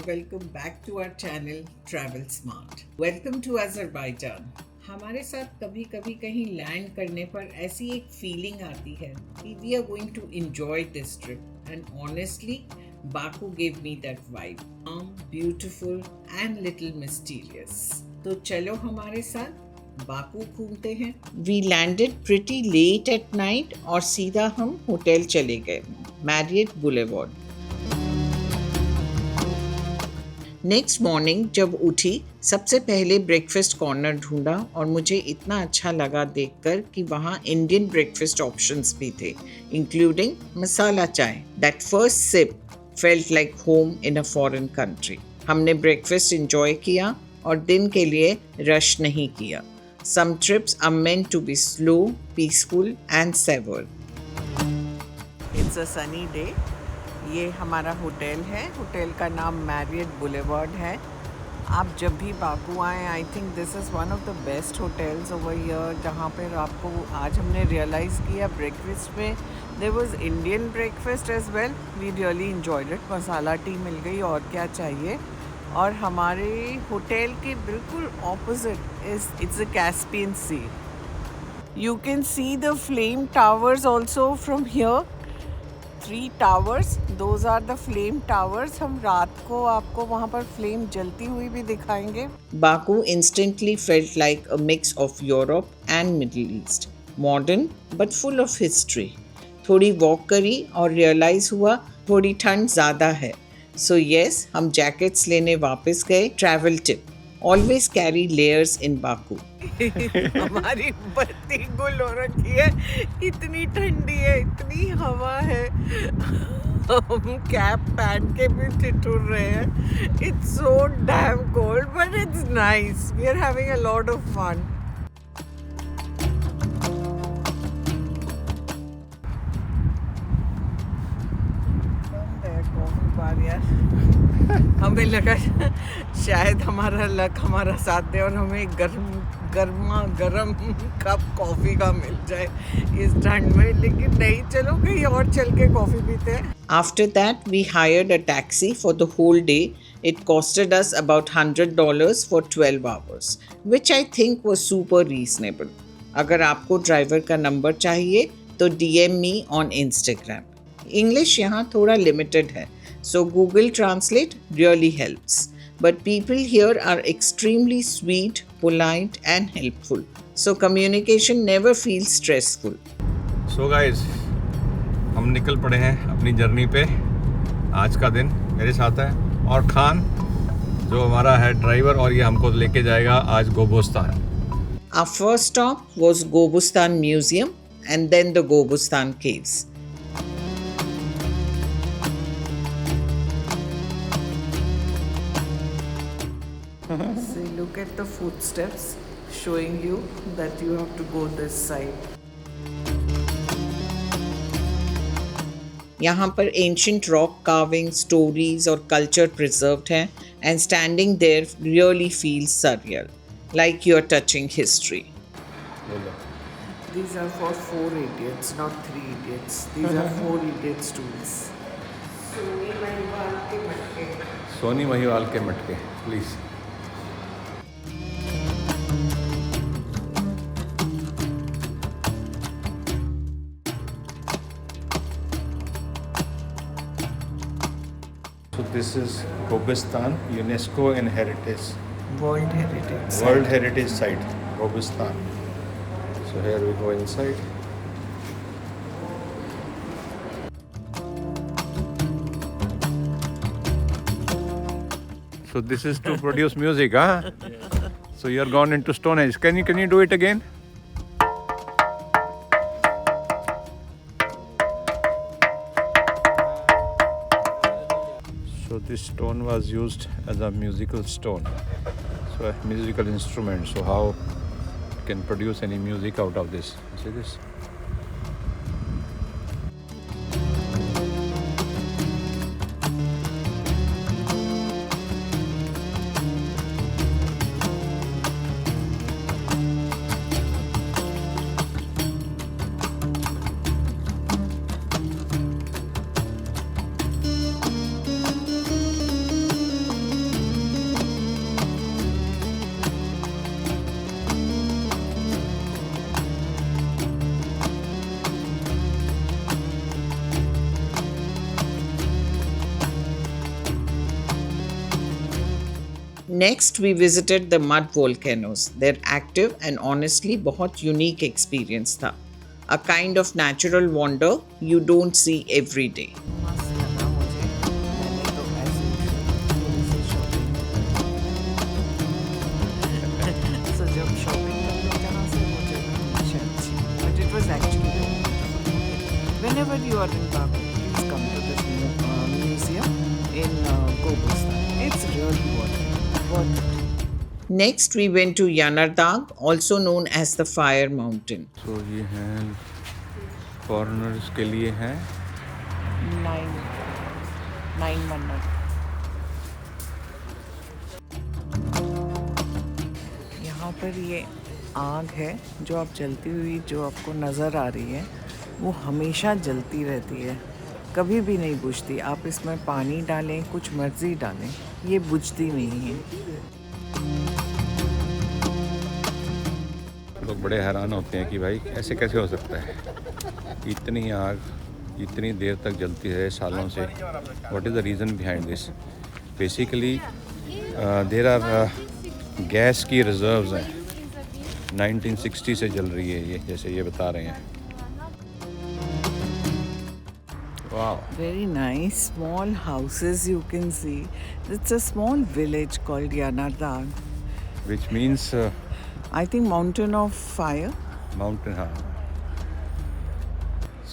welcome back to our channel Travel Smart. Welcome to Azerbaijan. हमारे साथ कभी कभी कहीं लैंड करने पर ऐसी एक फीलिंग आती है कि we are going to enjoy this trip and honestly Baku give me that vibe, beautiful and little mysterious. तो चलो हमारे साथ बाकू घूमते हैं। We landed pretty late at night और सीधा हम होटल चले गए, मैरियट बुलेवार्ड। नेक्स्ट मॉर्निंग जब उठी सबसे पहले ब्रेकफास्ट कॉर्नर ढूंढा और मुझे इतना अच्छा लगा देखकर कि वहाँ इंडियन ब्रेकफास्ट ऑप्शंस भी थे, including masala chai. That first sip felt like home in a foreign country. हमने ब्रेकफास्ट एंजॉय किया और दिन के लिए रश नहीं किया। Some trips are meant to be slow, peaceful and savoured. It's a sunny day. ये हमारा होटल है, होटल का नाम मैरियट बुलेवार्ड है। आप जब भी बाकू आएँ, I think this is one of the best hotels over here, जहाँ पर आपको आज हमने रियलाइज़ किया ब्रेकफास्ट में there was Indian breakfast as well. We really enjoyed it. Masala tea मिल गई और क्या चाहिए। और हमारे होटल के बिल्कुल opposite it's a Caspian Sea. You can see the Flame Towers also from here. 3 towers, those are the flame towers। हम रात को आपको वहाँ पर फ्लेम जलती हुई भी दिखाएंगे। Baku instantly felt like a mix of Europe and Middle East, modern but full of history। थोड़ी वॉक करी और रियलाइज हुआ थोड़ी ठंड ज़्यादा है, सो यस हम जैकेट्स लेने वापस गए। Travel tip, always carry layers इन बाकू। हमारी बत्ती गुल हो रखी है, इतनी ठंडी है, इतनी हवा है, हम कैप पहन के भी ठिठुर रहे हैं। It's so damn cold but it's nice. We are having a lot of fun. हमें लगा शायद हमारा लक हमारा साथ दे और हमें गर्मा गर्म कप कॉफ़ी का मिल जाए इस ठंड में, लेकिन नहीं, चलो कहीं और चल के कॉफ़ी पीते हैं। After that we hired a taxi for the whole day. It costed us about $100 for 12 hours, which I think was super reasonable. अगर आपको ड्राइवर का नंबर चाहिए तो DM me on Instagram. English यहाँ थोड़ा लिमिटेड है, so Google Translate really helps. But people here are extremely sweet, polite and helpful. So communication never feels stressful. So guys, हम निकल पड़े हैं अपनी जर्नी पे। आज का दिन मेरे साथ है और खान जो हमारा है ड्राइवर, और ये हमको लेके जाएगा आज गोबुस्तान। Our first stop was Gobustan Museum and then the Gobustan Caves. So look at the footsteps showing you that you have to go this side. यहाँ पर ancient rock carving, stories और culture preserved हैं, and standing there really feels surreal, like you are touching history. These are for 4 idiots, not 3 idiots. These are 4 idiots tools. Soni Mahiwal के मटके, please. So this is Gobustan, UNESCO and Heritage. World Heritage Site, Gobustan. So here we go inside. So this is to produce music, huh? So you're gone into Stone Age. Can you do it again? So this stone was used as a musical stone, so a musical instrument. So how you can produce any music out of this? See this? Next, we visited the mud volcanoes. They're active and honestly बहुत unique experience था. A kind of natural wonder you don't see every day. मस्त लगा मुझे. मैंने तो ऐसे थोड़ी सी shopping सो जब शॉपिंग करते कहाँ से वो जगह हमेशा अच्छी but it was actually whenever you are in Baku please come to this museum in Gobustan. It's really worth it. Next, we went to Yanardag, also known as the Fire Mountain. तो ये हैं foreigners के लिए हैं 9 मन्नत. यहाँ पर ये आग है जो आप जलती हुई जो आपको नज़र आ रही है वो हमेशा जलती रहती है, कभी भी नहीं बुझती. आप इसमें पानी डालें, कुछ मर्ज़ी डालें, ये बुझती नहीं है. लोग बड़े हैरान होते हैं कि भाई ऐसे कैसे हो सकता है, इतनी आग इतनी देर तक जलती है सालों से. What is the reason behind this? Basically there are gas की रिजर्व्स हैं, 1960 से जल रही है ये, जैसे ये बता रहे हैं. Wow. Very nice small houses you can see. It's a small village called Yanardag. Which means I think mountain of fire. Mountain. हाँ.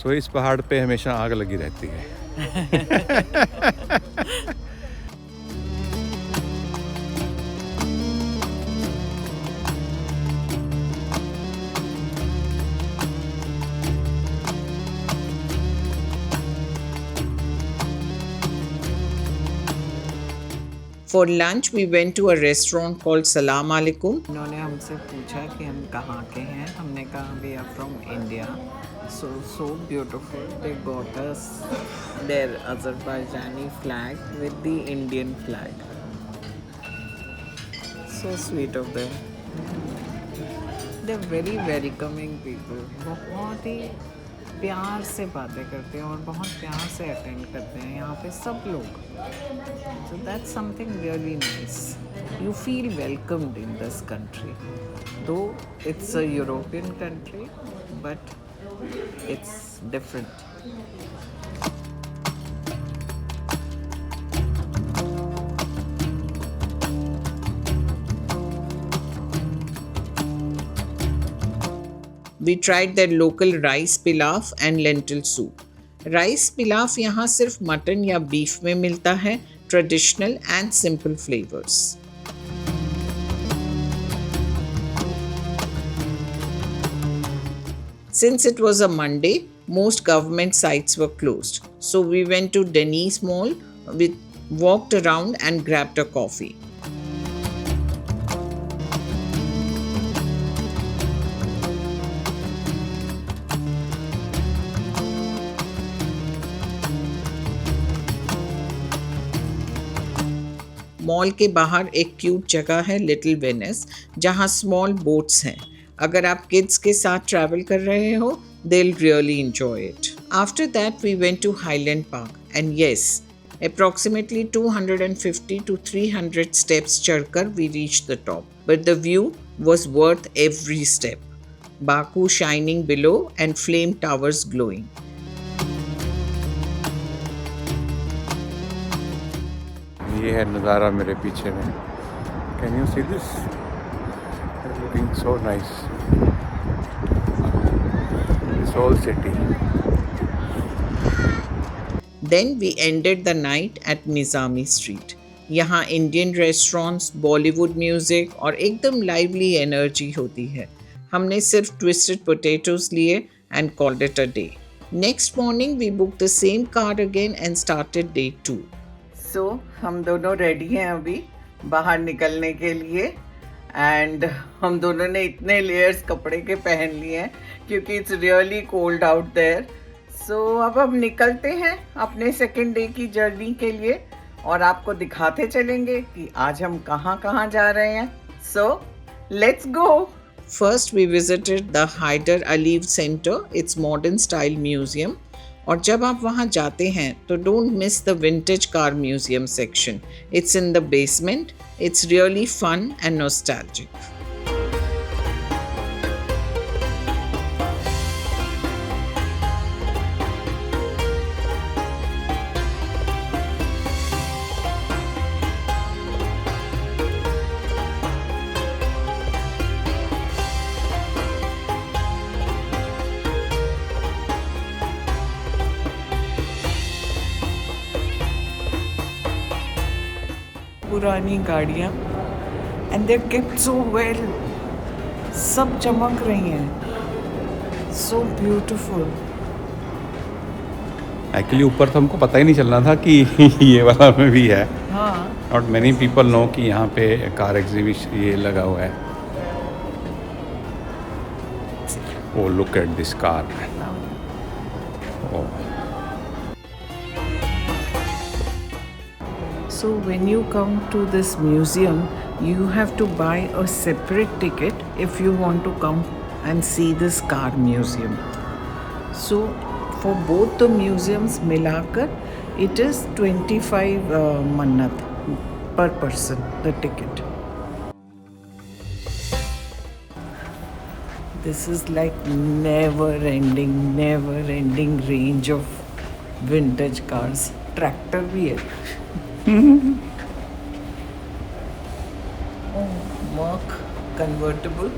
सो इस पहाड़ पे हमेशा आग लगी रहती है. For lunch, we went to a restaurant called Salam Alaikum. उन्होंने हमसे पूछा कि हम कहाँ के हैं. हमने कहा we are from India. So beautiful. They got us their Azerbaijani flag with the Indian flag. So sweet of them. They're very welcoming people. बहुत ही प्यार से बातें करते हैं और बहुत प्यार से अटेंड करते हैं यहाँ पे सब लोग. So that's something really nice. You feel welcomed in this country. Though it's a European country, but it's different. We tried their local rice pilaf and lentil soup. Rice pilaf यहाँ सिर्फ mutton या beef में मिलता है, traditional and simple flavours. Since it was a Monday, most government sites were closed. So we went to Denny's Mall, we walked around and grabbed a coffee. Mall के बाहर एक cute जगह है little Venice, जहाँ small boats हैं. अगर आप kids के साथ ट्रैवल कर रहे हो, they'll really enjoy it. After that, we went to Highland Park, and yes, approximately 250 to 300 steps चढ़कर we reached the top. But the view was worth every step. Baku shining below and flame towers glowing. ये है नज़ारा मेरे पीछे में. Can you see this? Looking so nice. This whole city. Then we ended the night at Nizami Street. यहाँ Indian restaurants, Bollywood music और एकदम lively energy होती है. हमने सिर्फ ट्विस्टेड पोटैटोज लिए and called it a day. Next morning we booked the same car again and started day 2. So हम दोनों रेडी हैं अभी बाहर निकलने के लिए. एंड हम दोनों ने इतने लेयर्स कपड़े के पहन लिए हैं क्योंकि it's really cold out there. So अब हम निकलते हैं अपने सेकेंड डे की जर्नी के लिए और आपको दिखाते चलेंगे कि आज हम कहाँ कहाँ जा रहे हैं. So let's go. First we visited the Hyder Aliyev Center, its modern style museum. और जब आप वहाँ जाते हैं तो don't miss the vintage car museum section. It's in the basement. It's really fun and nostalgic. पुरानी गाड़ियाँ and they kept so well. सब चमक रही हैं. So beautiful. एक्चुअली ऊपर तो हमको पता ही नहीं चल रहा था कि ये वाला में भी है. हाँ. नॉट मेनी पीपल नो कि यहाँ पे कार एग्जीबिशन ये लगा हुआ है. Oh look at this car. So when you come to this museum, you have to buy a separate ticket if you want to come and see this car museum. So for both the museums milakar, it is 25 mannat per person, the ticket. This is like never ending range of vintage cars. Tractor भी है. Oh, Merc convertible.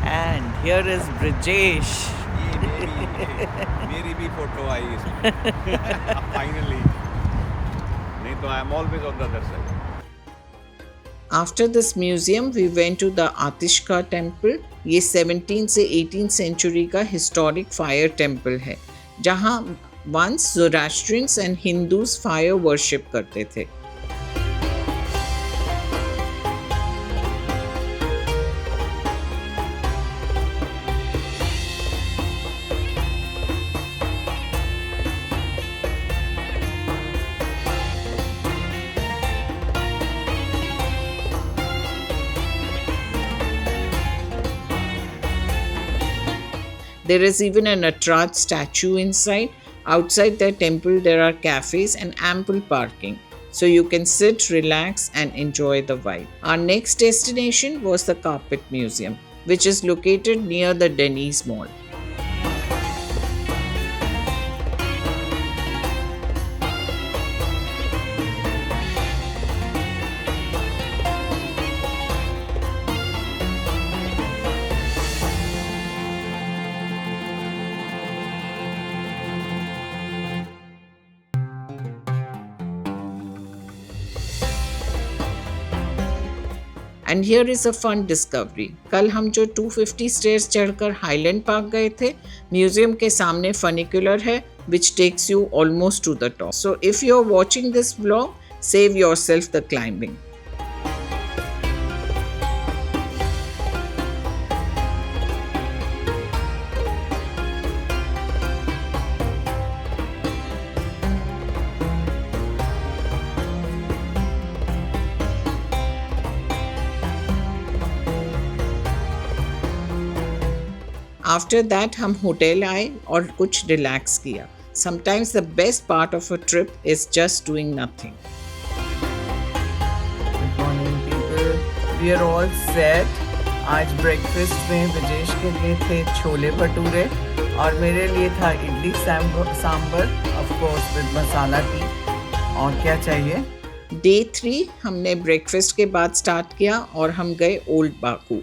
And here is Brijesh. मेरी भी photo आई इसमें. Finally. नहीं तो I am always on the other side. After this museum, we went to the Atishka temple. ये 17 से 18 century का हिस्टोरिक फायर टेम्पल है जहाँ once Zoroastrians and Hindus fire worship करते थे. There is even a Nataraj statue inside. Outside the temple, there are cafes and ample parking, so you can sit, relax, and enjoy the vibe. Our next destination was the Carpet Museum, which is located near the Denny's Mall. And here is a fun discovery. कल हम जो 250 stairs चढ़कर highland park गए थे, museum के सामने funicular है which takes you almost to the top. So if you are watching this vlog, save yourself the climbing. After that हम होटल आए और कुछ रिलैक्स किया. Sometimes the best part of a trip is just doing nothing. Good morning, people. We are all set. आज breakfast में विजेश के लिए थे छोले भटूरे और मेरे लिए था idli sambar, of course with masala tea. और क्या चाहिए? डे 3 हमने ब्रेकफास्ट के बाद स्टार्ट किया और हम गए ओल्ड बाकू.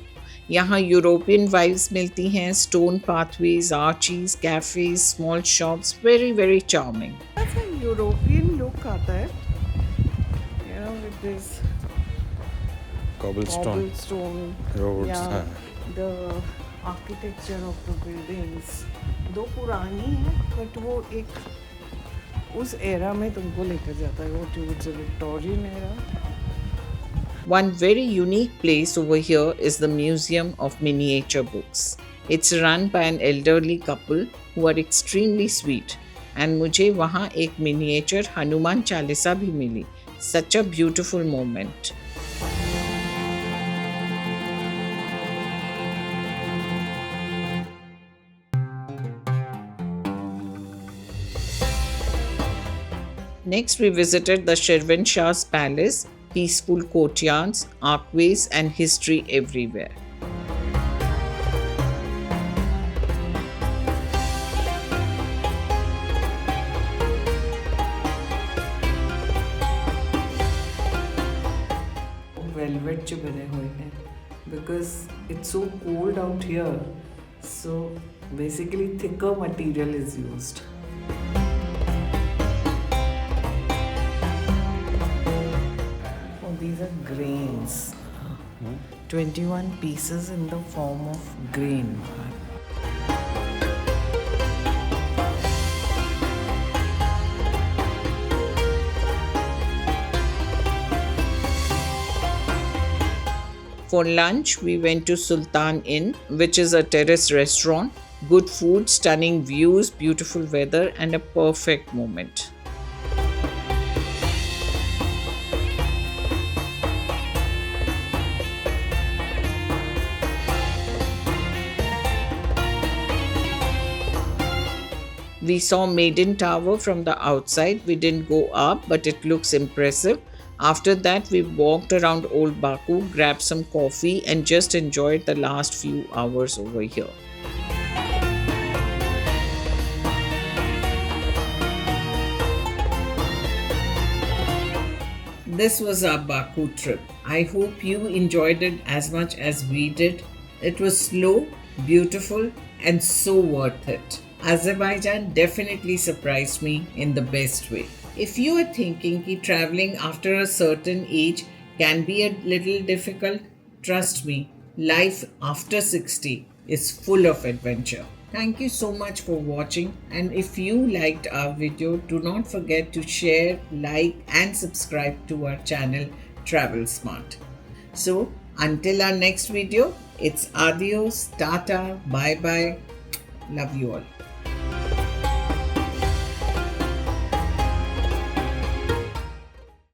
यहाँ यूरोपियन वाइब्स मिलती हैं. Stone pathways, arches, cafes, small shops, very very charming. ऐसा यूरोपियन लुक आता है, you know, with this cobblestone roads. yeah, the architecture of the buildings. दो पुरानी है बट वो एक उस एरा में तुमको लेकर जाता है. वो towards Victorian era. One very unique place over here is the Museum of Miniature Books. It's run by an elderly couple who are extremely sweet. And मुझे वहाँ एक मिनिएचर हनुमान चालीसा भी मिली. Such a beautiful moment. Next, we visited the Shirvan Shah's palace, peaceful courtyards, archways, and history everywhere. Velvet च बने हुए हैं because it's so cold out here, so basically thicker material is used. Oh, these are grains. 21 pieces in the form of grain. For lunch, we went to Sultan Inn, which is a terrace restaurant. Good food, stunning views, beautiful weather, and a perfect moment. We saw Maiden Tower from the outside. We didn't go up, but it looks impressive. After that, we walked around Old Baku, grabbed some coffee, and just enjoyed the last few hours over here. This was our Baku trip. I hope you enjoyed it as much as we did. It was slow, beautiful, and so worth it. Azerbaijan definitely surprised me in the best way. If you are thinking that traveling after a certain age can be a little difficult, trust me, life after 60 is full of adventure. Thank you so much for watching, and if you liked our video, do not forget to share, like and subscribe to our channel Travel Smart. So until our next video, it's adios, tata, bye bye, love you all.